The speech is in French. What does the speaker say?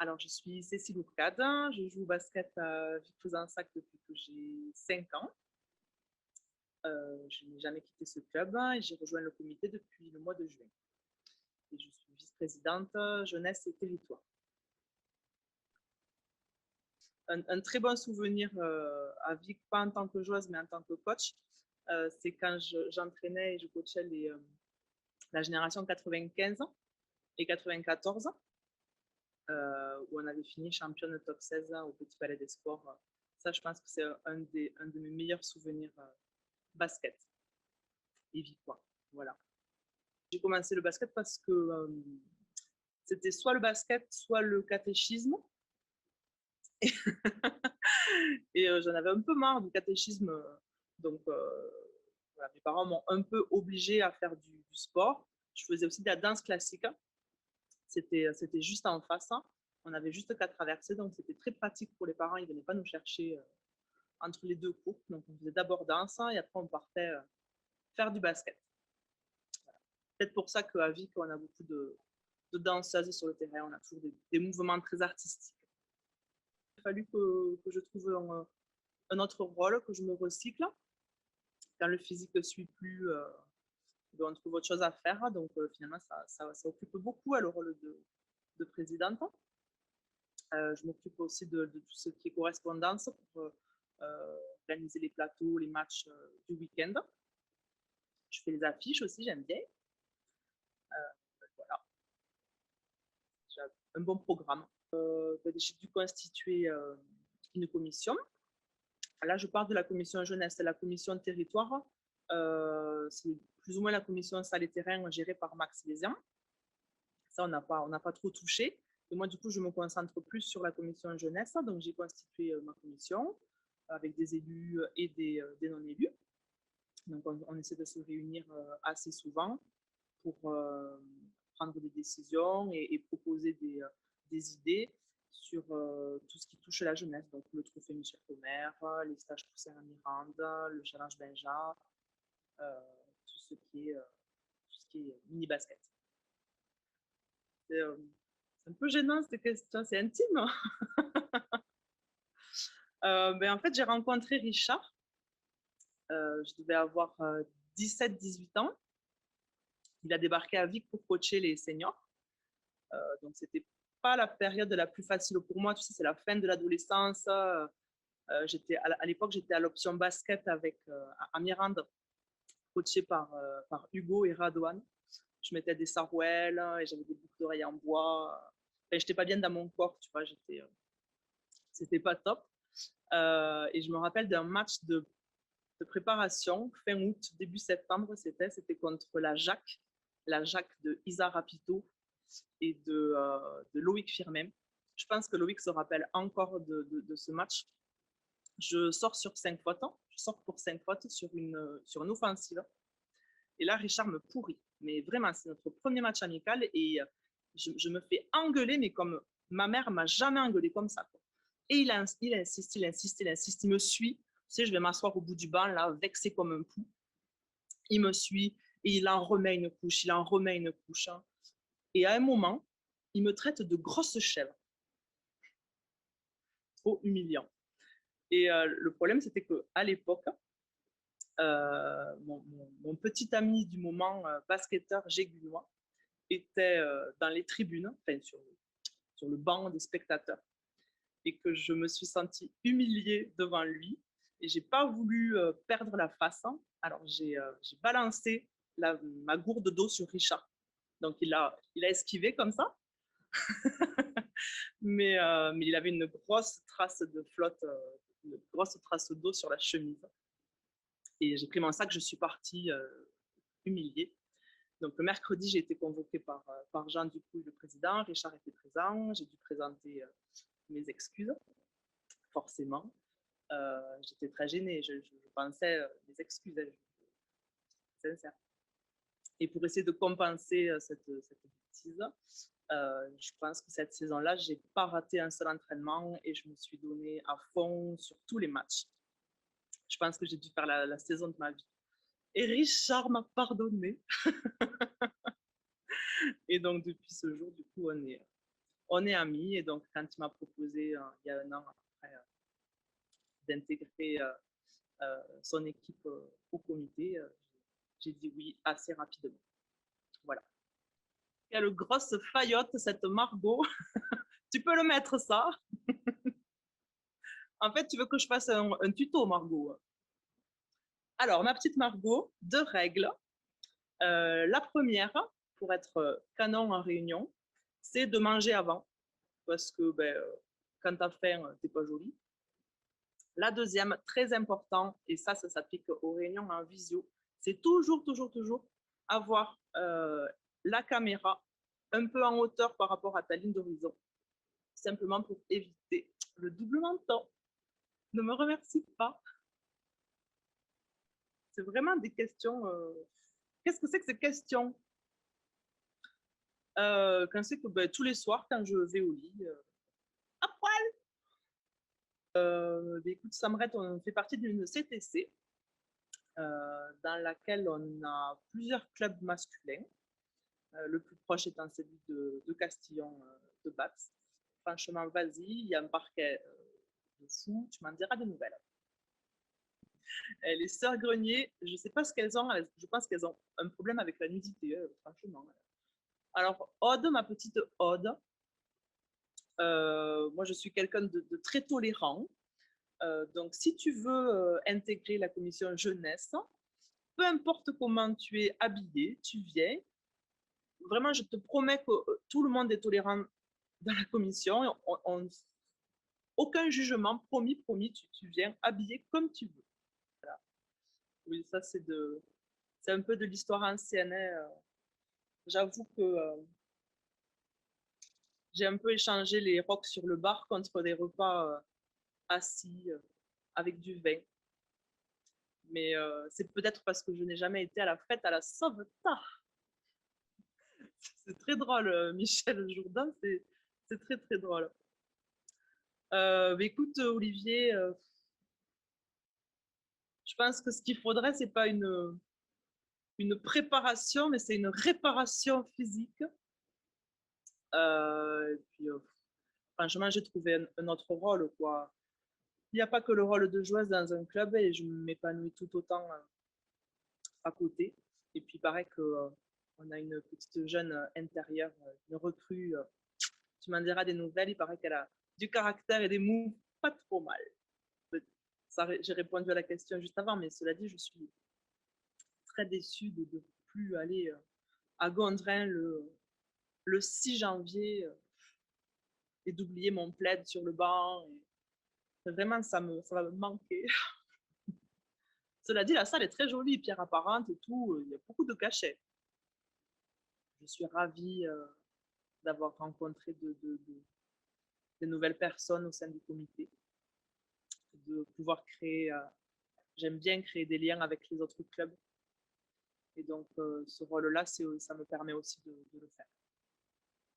Alors, je suis Cécile Ourcade, je joue au basket à Vic-Fezensac depuis que j'ai 5 ans. Je n'ai jamais quitté ce club et j'ai rejoint le comité depuis le mois de juin. Et je suis vice-présidente jeunesse et territoire. Un très bon souvenir à Vic, pas en tant que joueuse, mais en tant que coach, c'est quand j'entraînais et je coachais la génération 95 et 94, où on avait fini championne top 16 au Petit Palais des Sports. Ça, je pense que c'est un de mes meilleurs souvenirs basket et vie, quoi. Voilà. J'ai commencé le basket parce que c'était soit le basket, soit le catéchisme. Et j'en avais un peu marre du catéchisme. Donc, voilà, mes parents m'ont un peu obligée à faire du sport. Je faisais aussi de la danse classique. C'était juste en face. On avait juste qu'à traverser, donc c'était très pratique pour les parents. Ils ne venaient pas nous chercher entre les deux cours. Donc, on faisait d'abord danse et après, on partait faire du basket. Voilà. Peut-être pour ça qu'à Vic, on a beaucoup de danseuses sur le terrain. On a toujours des mouvements très artistiques. Il a fallu que je trouve un autre rôle, que je me recycle. Quand le physique ne suit plus, on trouve autre chose à faire. Donc, finalement, ça occupe beaucoup le rôle de présidente. Je m'occupe aussi de tout ce qui est correspondance pour organiser les plateaux, les matchs du week-end. Je fais les affiches aussi, j'aime bien. Voilà, j'ai un bon programme. J'ai dû constituer une commission. Là, je parle de la commission jeunesse, c'est la commission territoire. C'est plus ou moins la commission salle et terrain gérée par Max Lézian. Ça, on n'a pas trop touché. Et moi, du coup, je me concentre plus sur la commission jeunesse. Donc, j'ai constitué ma commission avec des élus et des non-élus. Donc, on essaie de se réunir assez souvent pour prendre des décisions et proposer des idées sur tout ce qui touche à la jeunesse. Donc, le trophée Michel Comer, les stages poussés à Mirande, le challenge Benja, euh, tout ce qui est mini-basket. C'est un peu gênant cette question, c'est intime. En fait, j'ai rencontré Richard. Je devais avoir 17-18 ans. Il a débarqué à Vic pour coacher les seniors. Donc, c'était pas la période la plus facile pour moi. Tu sais, c'est la fin de l'adolescence. À l'époque, j'étais à l'option basket avec à Mirande, coaché par Hugo et Radouane. Je mettais des sarouels et j'avais des boucles d'oreilles en bois. Enfin, j'étais pas bien dans mon corps, tu vois. C'était pas top. Et je me rappelle d'un match de préparation, fin août, début septembre, c'était contre la Jacques de Isa Rapito et de Loïc Firmin. Je pense que Loïc se rappelle encore de ce match. Je sors sur 5 fautes, je sors pour 5 fautes sur une offensive. Et là, Richard me pourrit. Mais vraiment, c'est notre premier match amical et je me fais engueuler, mais comme ma mère m'a jamais engueulé comme ça, quoi. Et il insiste, il me suit. Tu sais, je vais m'asseoir au bout du banc, là, vexé comme un pou. Il me suit et il en remet une couche, il en remet une couche. Et à un moment, il me traite de grosse chèvre. Trop humiliant. Et le problème, c'était qu'à l'époque, mon petit ami du moment, basketteur Gégunois, était dans les tribunes, enfin sur le banc des spectateurs, et que je me suis sentie humiliée devant lui. Et j'ai pas voulu perdre la face. Alors j'ai balancé ma gourde d'eau sur Richard. Donc il a esquivé comme ça, mais il avait une grosse trace de flotte, une grosse trace d'eau sur la chemise. Et j'ai pris mon sac, je suis partie humiliée. Donc le mercredi, j'ai été convoquée par Jean Dupuy, le président. Richard était présent. J'ai dû présenter mes excuses, forcément. J'étais très gênée. Je pensais mes excuses, sincères. Et pour essayer de compenser cette bêtise, je pense que cette saison-là, je n'ai pas raté un seul entraînement et je me suis donnée à fond sur tous les matchs. Je pense que j'ai dû faire la saison de ma vie. Et Richard m'a pardonné. Et donc, depuis ce jour, du coup, on est amis. Et donc, quand il m'a proposé, il y a un an après, d'intégrer son équipe au comité, j'ai dit oui assez rapidement. Voilà. Quelle grosse faillotte, cette Margot. Tu peux le mettre, ça. En fait, tu veux que je fasse un tuto, Margot. Alors, ma petite Margot, 2 règles. La première, pour être canon en réunion, c'est de manger avant, parce que quand tu as faim, t'es pas jolie. La deuxième, très important, et ça s'applique aux réunions en visio, c'est toujours, toujours, toujours avoir la caméra un peu en hauteur par rapport à ta ligne d'horizon, simplement pour éviter le double menton. Ne me remercie pas. C'est vraiment des questions. Qu'est-ce que c'est que ces questions? Quand c'est que tous les soirs, quand je vais au lit, à poil. Écoute, Samret, on fait partie d'une CTC dans laquelle on a plusieurs clubs masculins, le plus proche étant celui de Castillon de Baps. Franchement, vas-y, il y a un parquet de fou, tu m'en diras des nouvelles. Les sœurs Grenier, je ne sais pas ce qu'elles ont, je pense qu'elles ont un problème avec la nudité, franchement. Alors, Aude, ma petite Aude, moi je suis quelqu'un de très tolérant. Donc, si tu veux intégrer la commission jeunesse, peu importe comment tu es habillé, tu viens. Vraiment, je te promets que tout le monde est tolérant dans la commission. Aucun jugement, promis, promis, tu viens habillé comme tu veux. Voilà. Oui, ça, c'est un peu de l'histoire ancienne. J'avoue que j'ai un peu échangé les rocs sur le bar contre des repas assis avec du vin. Mais c'est peut-être parce que je n'ai jamais été à la fête à la Sauvetat. C'est très drôle, Michel Jourdain, c'est très très drôle. Écoute, Olivier, je pense que ce qu'il faudrait, c'est pas une préparation, mais c'est une réparation physique. Et puis, franchement, j'ai trouvé un autre rôle, quoi. Il n'y a pas que le rôle de joueuse dans un club et je m'épanouis tout autant à côté. Et puis, il paraît qu'on a une petite jeune intérieure, une recrue. Tu m'en diras des nouvelles. Il paraît qu'elle a du caractère et des moves pas trop mal. J'ai répondu à la question juste avant, mais cela dit, je suis très déçue de ne plus aller à Gondrin le 6 janvier et d'oublier mon plaid sur le banc. Et vraiment, ça va me manquer. Cela dit, la salle est très jolie, pierre apparente et tout. Il y a beaucoup de cachets. Je suis ravie d'avoir rencontré des nouvelles personnes au sein du comité, de pouvoir créer. J'aime bien créer des liens avec les autres clubs. Et donc, ce rôle-là, ça me permet aussi de le faire.